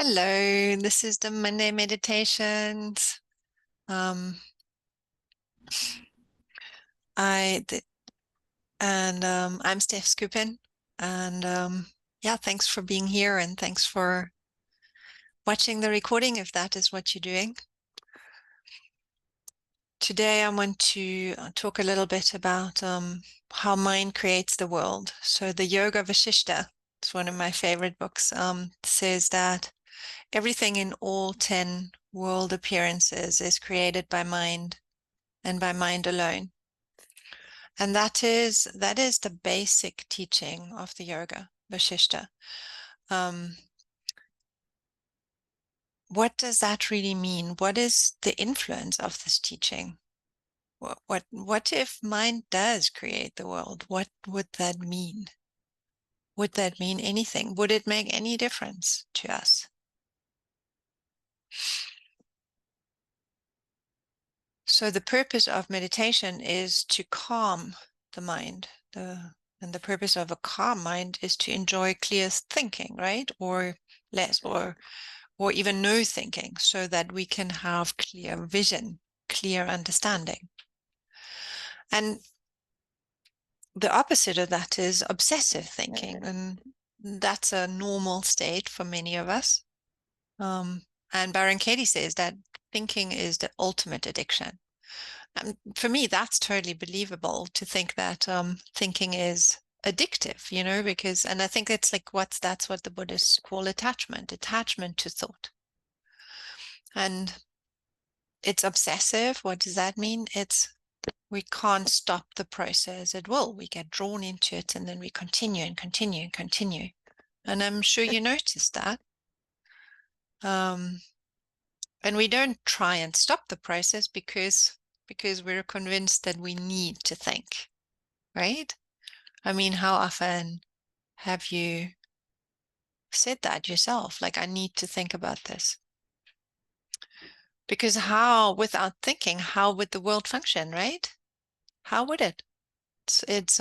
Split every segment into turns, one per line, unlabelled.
Hello, this is the Monday Meditations. Um, I th and I'm Steph Skupin, and yeah, thanks for being here and thanks for watching the recording if that is what you're doing. Today I want to talk a little bit about how mind creates the world. So the Yoga Vasishtha, it's one of my favorite books, says that everything in all 10 world appearances is created by mind and by mind alone. And that is the basic teaching of the Yoga Vasishtha. What does that really mean? What is the influence of this teaching? What if mind does create the world? What would that mean? Would that mean anything? Would it make any difference to us? So the purpose of meditation is to calm the mind. And the purpose of a calm mind is to enjoy clear thinking, right? Or less, or even no thinking, so that we can have clear vision, clear understanding. And the opposite of that is obsessive thinking, and that's a normal state for many of us. And Byron Katie says that thinking is the ultimate addiction. And for me, that's totally believable to think that thinking is addictive, because, and I think it's like that's what the Buddhists call attachment to thought. And it's obsessive. What does that mean? We can't stop the process at will. We get drawn into it and then we continue and continue and continue. And I'm sure you noticed that. And we don't try and stop the process because we're convinced that we need to think, right? I mean, how often have you said that yourself? Like, I need to think about this. Because without thinking, how would the world function, right? How would it? It's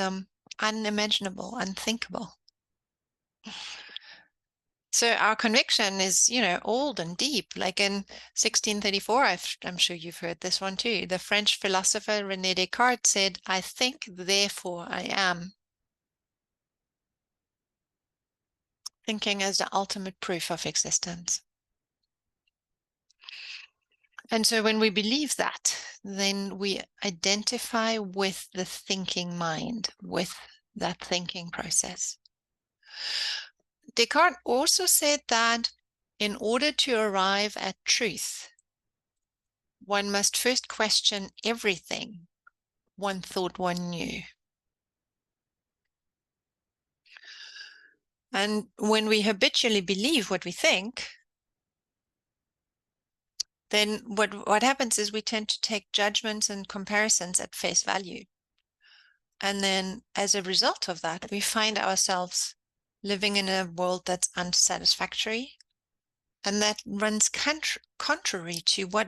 unimaginable, unthinkable. So our conviction is, old and deep. Like in 1634, I'm sure you've heard this one too. The French philosopher René Descartes said, "I think, therefore I am." Thinking as the ultimate proof of existence. And so when we believe that, then we identify with the thinking mind, with that thinking process. Descartes also said that in order to arrive at truth, one must first question everything one thought one knew. And when we habitually believe what we think, then what happens is we tend to take judgments and comparisons at face value. And then as a result of that, we find ourselves living in a world that's unsatisfactory and that runs contrary to what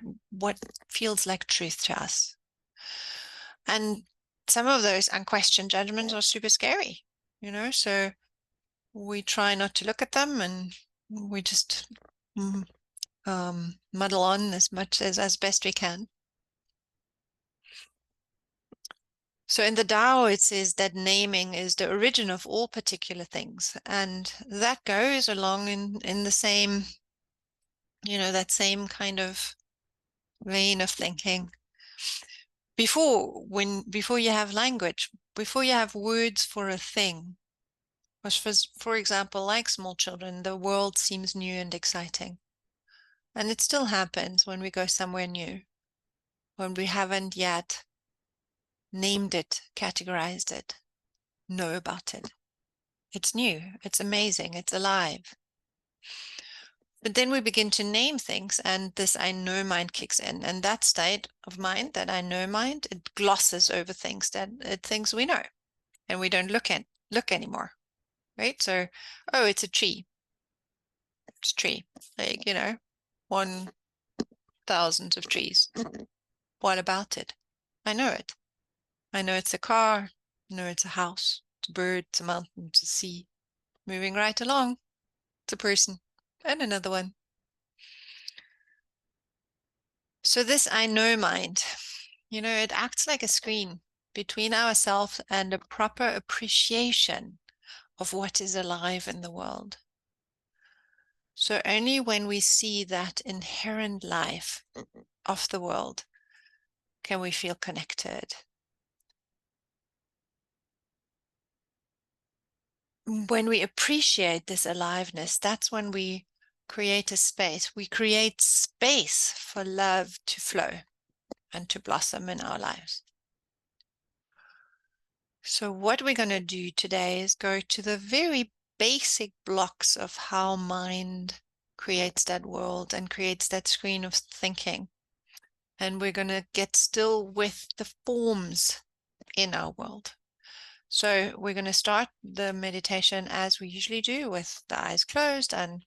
feels like truth to us. And some of those unquestioned judgments are super scary, so we try not to look at them and we just muddle on as much as best we can. So in the Tao, it says that naming is the origin of all particular things. And that goes along in the same, that same kind of vein of thinking. Before you have language, before you have words for a thing, which for example, like small children, the world seems new and exciting. And it still happens when we go somewhere new, when we haven't yet named it, categorized it, know about it. It's new, it's amazing, it's alive. But then we begin to name things and this I know mind kicks in. And that state of mind, that I know mind, it glosses over things things we know and we don't look anymore, right? So, oh, it's a tree. It's a tree, like, 1,000 of trees. What about it? I know it. I know it's a car. I know it's a house. It's a bird. It's a mountain. It's a sea. Moving right along. It's a person. And another one. So this I know mind, it acts like a screen between ourselves and a proper appreciation of what is alive in the world. So only when we see that inherent life of the world can we feel connected. When we appreciate this aliveness, that's when we create a space. We create space for love to flow and to blossom in our lives. So what we're going to do today is go to the very basic blocks of how mind creates that world and creates that screen of thinking. And we're going to get still with the forms in our world. So we're going to start the meditation as we usually do, with the eyes closed and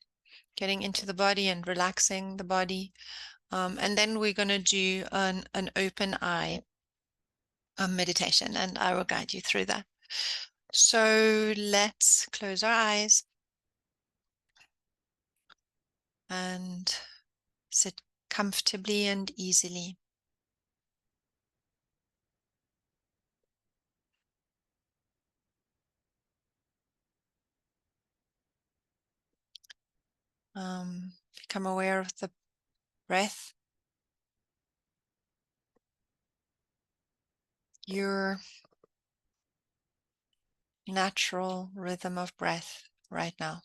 getting into the body and relaxing the body. And then we're going to do an open eye meditation, and I will guide you through that. So let's close our eyes and sit comfortably and easily. Become aware of the breath, your natural rhythm of breath right now.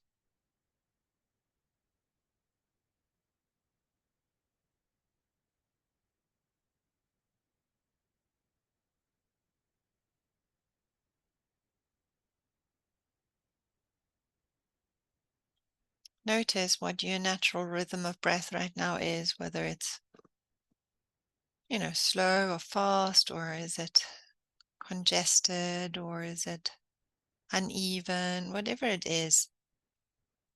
Notice what your natural rhythm of breath right now is, whether it's, slow or fast, or is it congested, or is it uneven, whatever it is.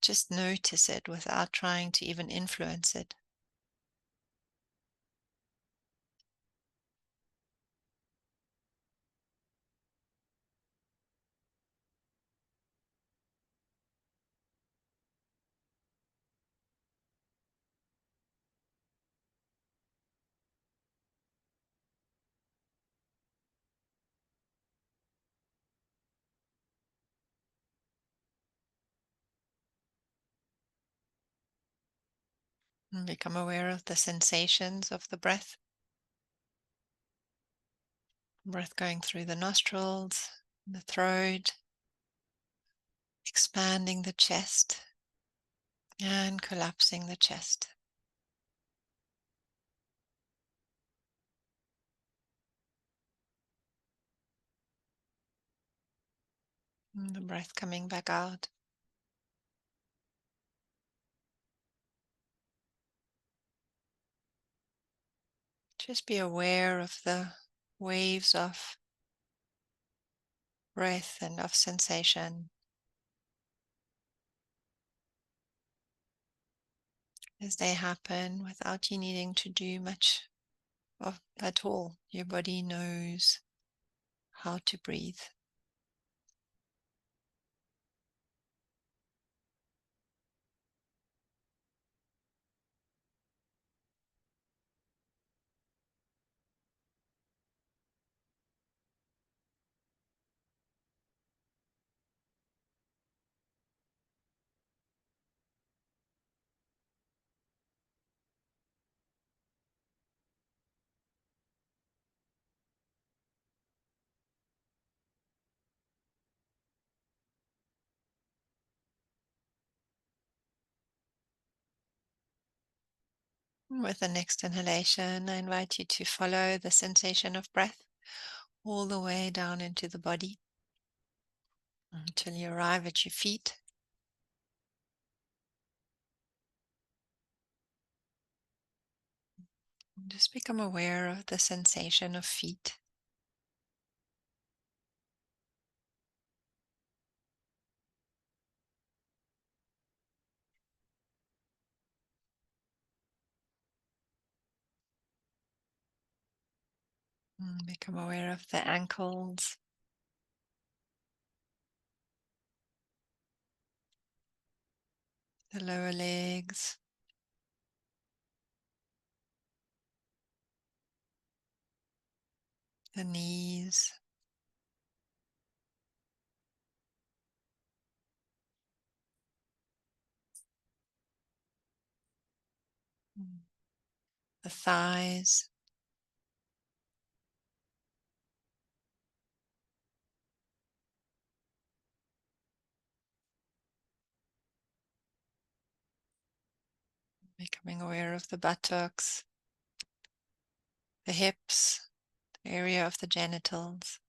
Just notice it without trying to even influence it. And become aware of the sensations of the breath. Breath going through the nostrils, the throat, expanding the chest and collapsing the chest. And the breath coming back out. Just be aware of the waves of breath and of sensation as they happen without you needing to do much of at all. Your body knows how to breathe. With the next inhalation, I invite you to follow the sensation of breath all the way down into the body until you arrive at your feet. Just become aware of the sensation of feet. Become aware of the ankles, the lower legs, the knees, the thighs, becoming aware of the buttocks, the hips, the area of the genitals,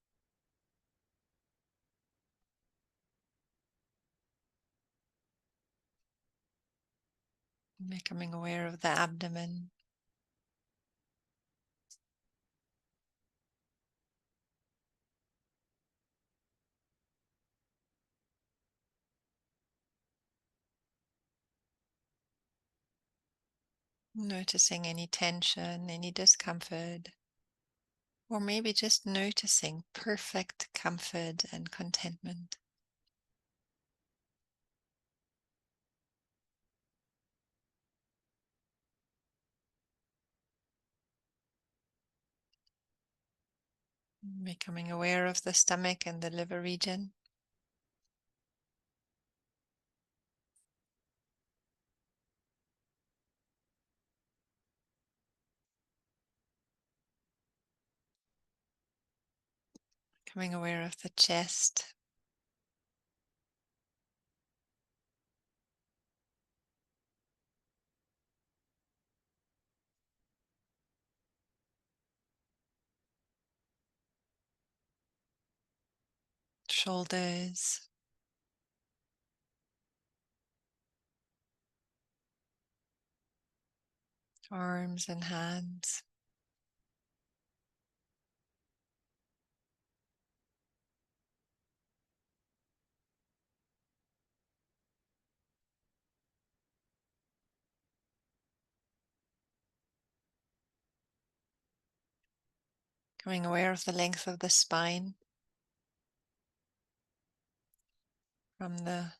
becoming aware of the abdomen. Noticing any tension, any discomfort, or maybe just noticing perfect comfort and contentment. Becoming aware of the stomach and the liver region. Becoming aware of the chest. Shoulders. Arms and hands. Becoming aware of the length of the spine. From the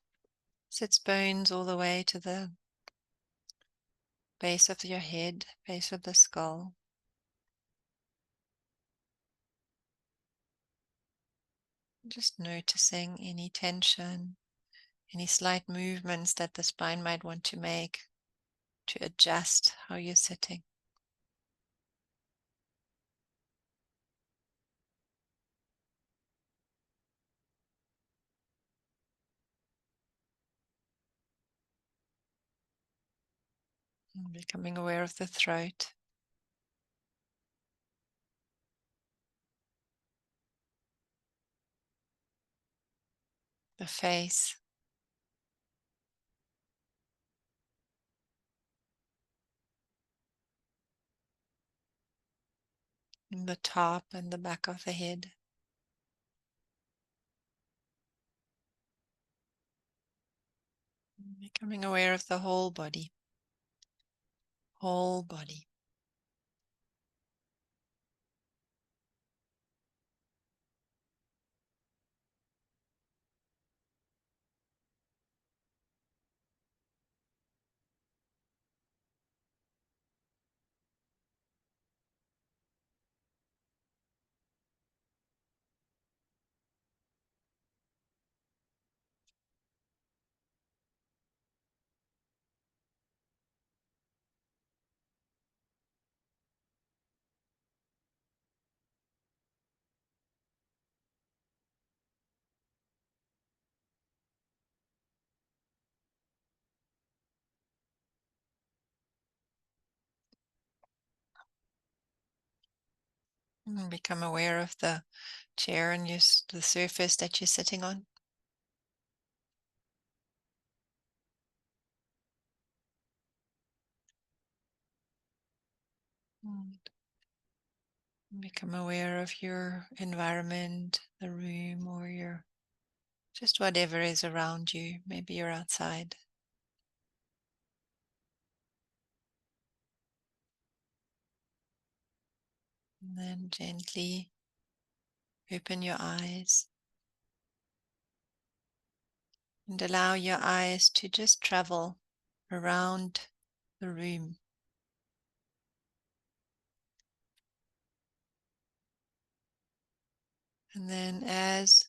sits bones all the way to the base of your head, base of the skull. Just noticing any tension, any slight movements that the spine might want to make to adjust how you're sitting. And becoming aware of the throat. The face. And the top and the back of the head. Becoming aware of the whole body. Whole body. And become aware of the chair and the surface that you're sitting on. And become aware of your environment, the room, or your just whatever is around you. Maybe you're outside. And then gently open your eyes and allow your eyes to just travel around the room. And then as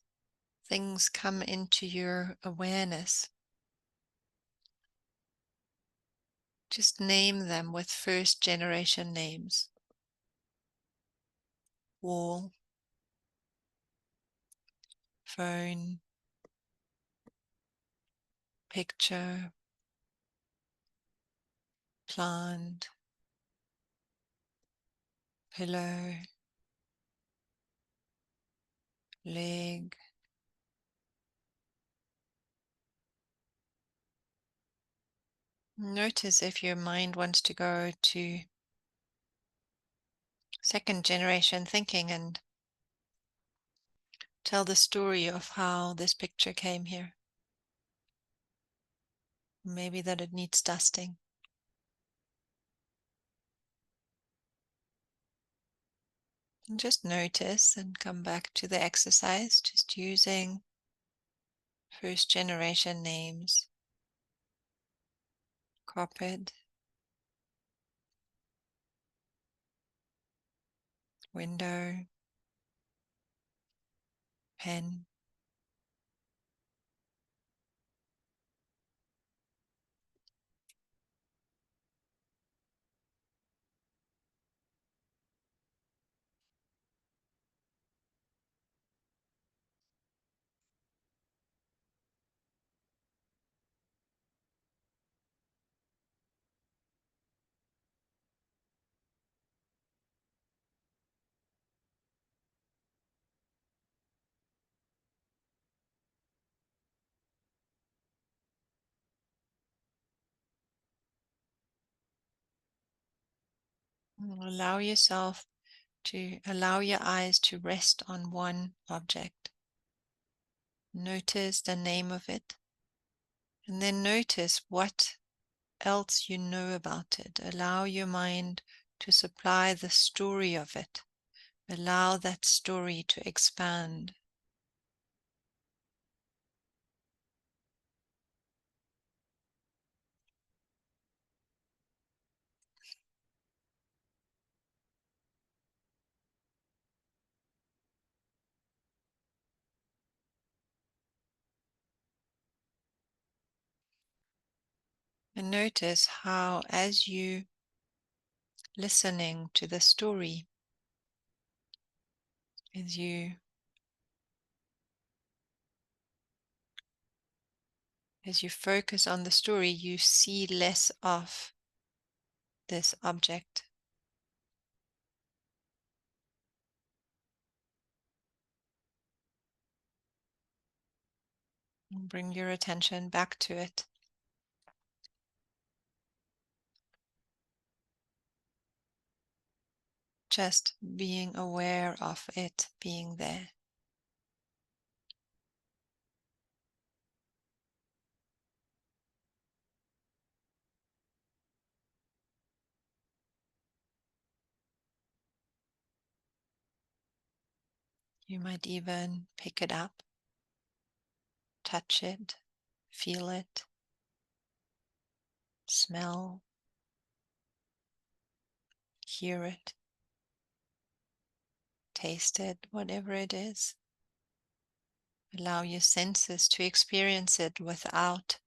things come into your awareness, just name them with first generation names. Wall, phone, picture, plant, pillow, leg. Notice if your mind wants to go to second generation thinking and tell the story of how this picture came here. Maybe that it needs dusting. And just notice and come back to the exercise, just using first generation names. Carpet, window, pen. Allow yourself to allow your eyes to rest on one object. Notice the name of it, and then notice what else you know about it. Allow your mind to supply the story of it. Allow that story to expand. And notice how, as you listening to the story, as you focus on the story, you see less of this object. And bring your attention back to it. Just being aware of it being there. You might even pick it up, touch it, feel it, smell, hear it, taste it, whatever it is. Allow your senses to experience it without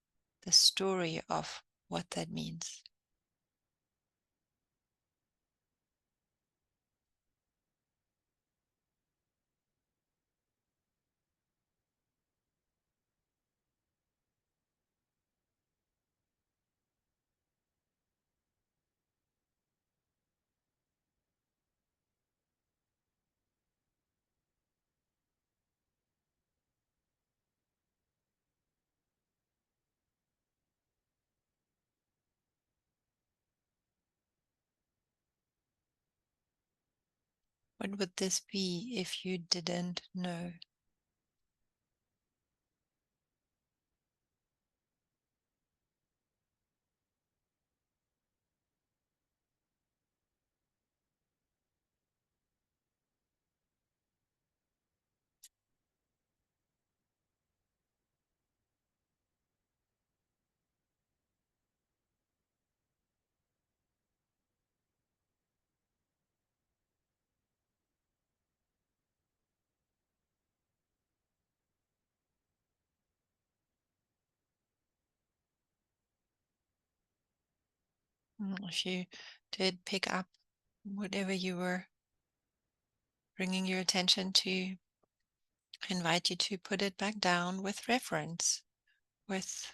the story of what that means. What would this be if you didn't know? If you did pick up whatever you were bringing your attention to, I invite you to put it back down with reverence, with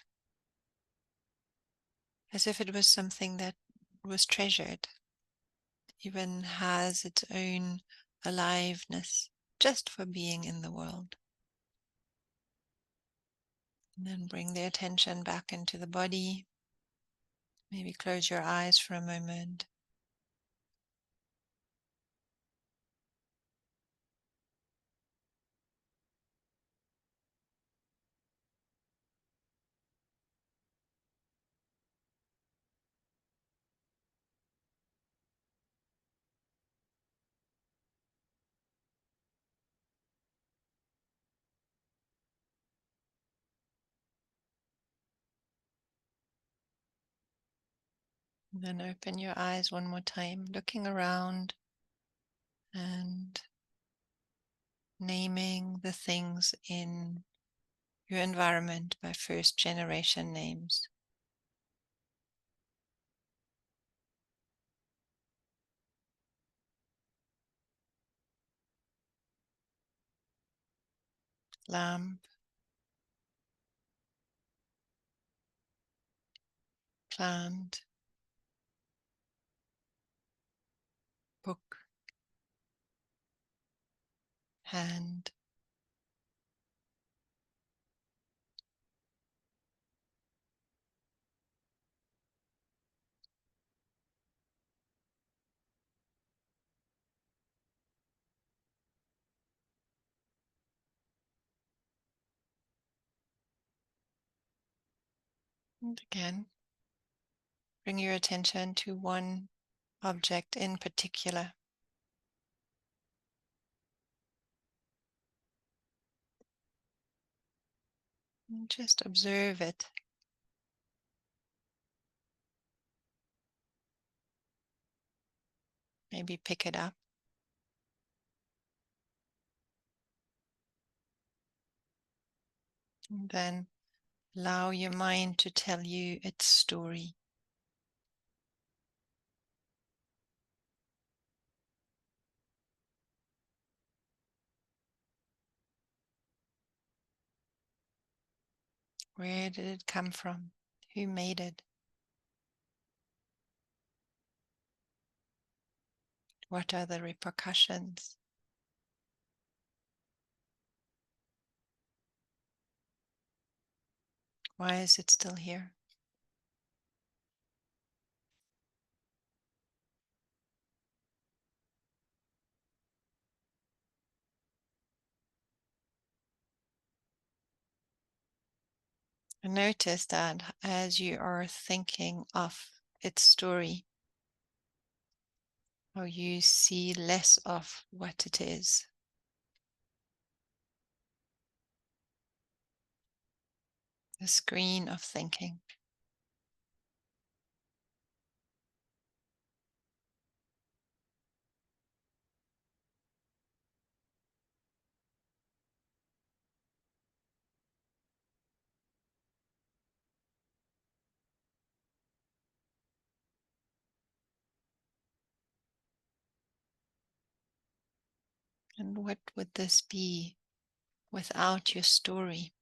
as if it was something that was treasured, even has its own aliveness just for being in the world. And then bring the attention back into the body. Maybe close your eyes for a moment. And then open your eyes one more time, looking around and naming the things in your environment by first generation names. Lamp, plant, book, hand, and again, bring your attention to one object in particular. And just observe it. Maybe pick it up. And then allow your mind to tell you its story. Where did it come from? Who made it? What are the repercussions? Why is it still here? And notice that as you are thinking of its story, how you see less of what it is. The screen of thinking. And what would this be without your story?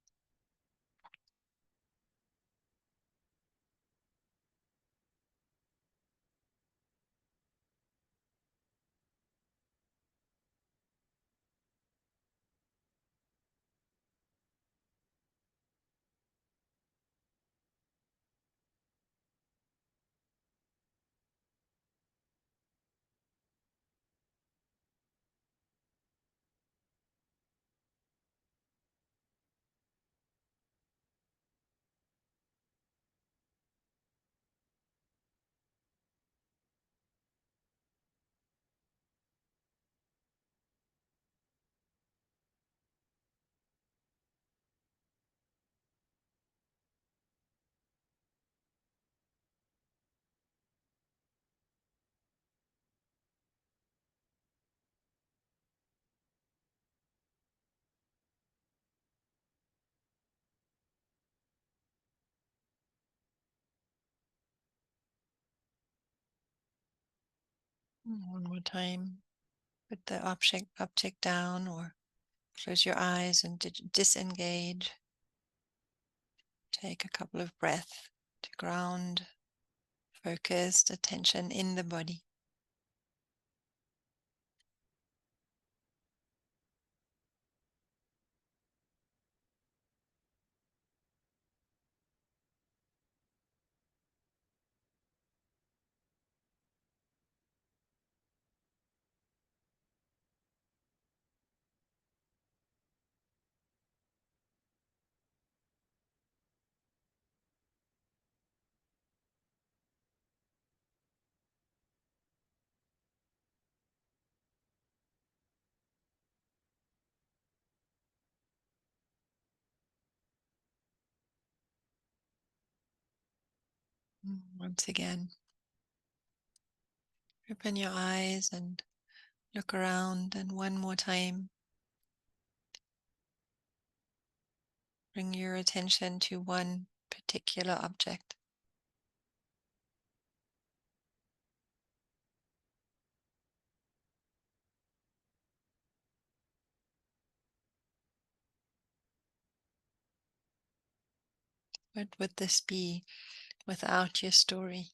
One more time. Put the object down or close your eyes and disengage. Take a couple of breaths to ground focused attention in the body. Once again, open your eyes and look around, and one more time, bring your attention to one particular object. What would this be without your story?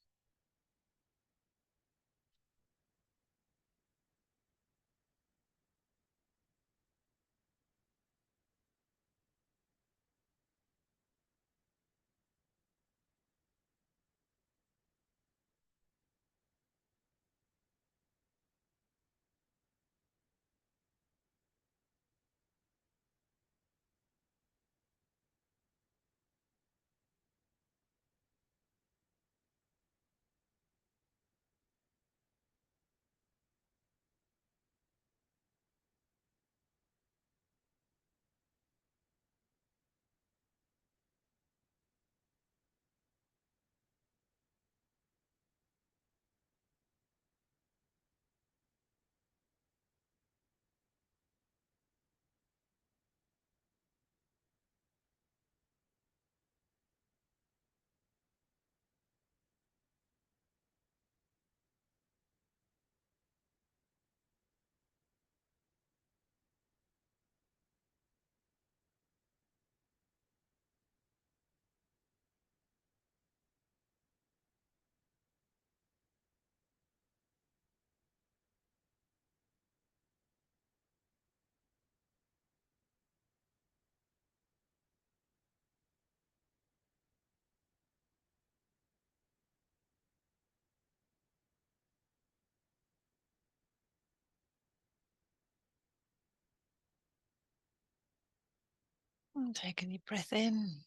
And take a deep breath in.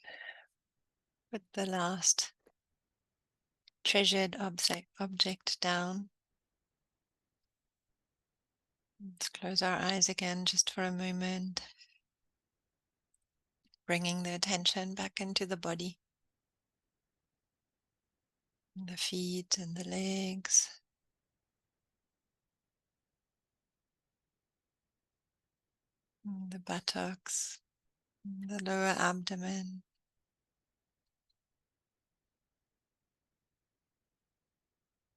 Put the last treasured object down. Let's close our eyes again just for a moment, bringing the attention back into the body, the feet and the legs, the buttocks, the lower abdomen,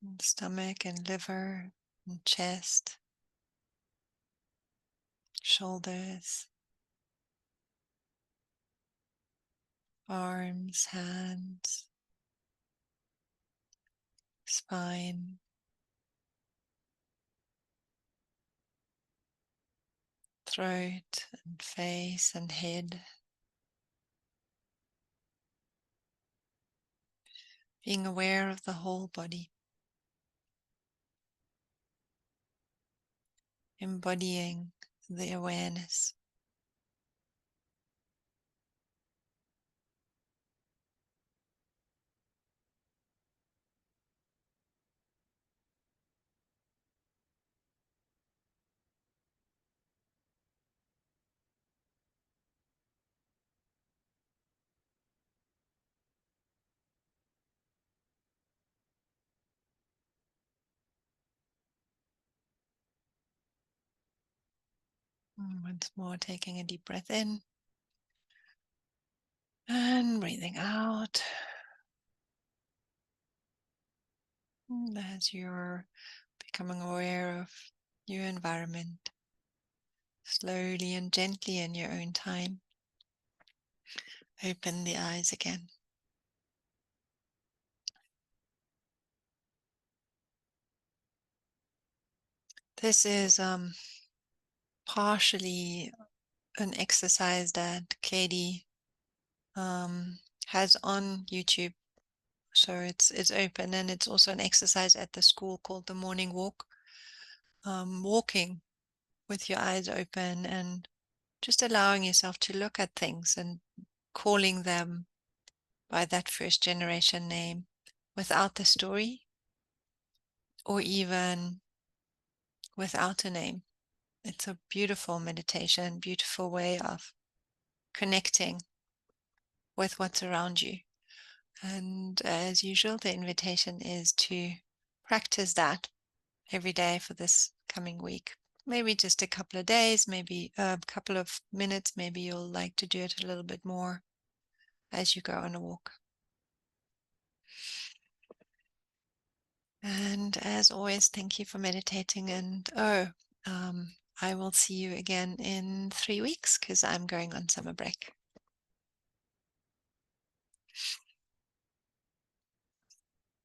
and stomach and liver and chest, shoulders, arms, hands, spine, throat and face and head. Being aware of the whole body, embodying the awareness. Once more, taking a deep breath in and breathing out. And as you're becoming aware of your environment, slowly and gently in your own time. Open the eyes again. This is partially an exercise that Katie has on YouTube. So it's open, and it's also an exercise at the school called the morning walk. Walking with your eyes open and just allowing yourself to look at things and calling them by that first generation name without the story or even without a name. It's a beautiful meditation, beautiful way of connecting with what's around you. And as usual, the invitation is to practice that every day for this coming week. Maybe just a couple of days, maybe a couple of minutes. Maybe you'll like to do it a little bit more as you go on a walk. And as always, thank you for meditating. And I will see you again in 3 weeks because I'm going on summer break.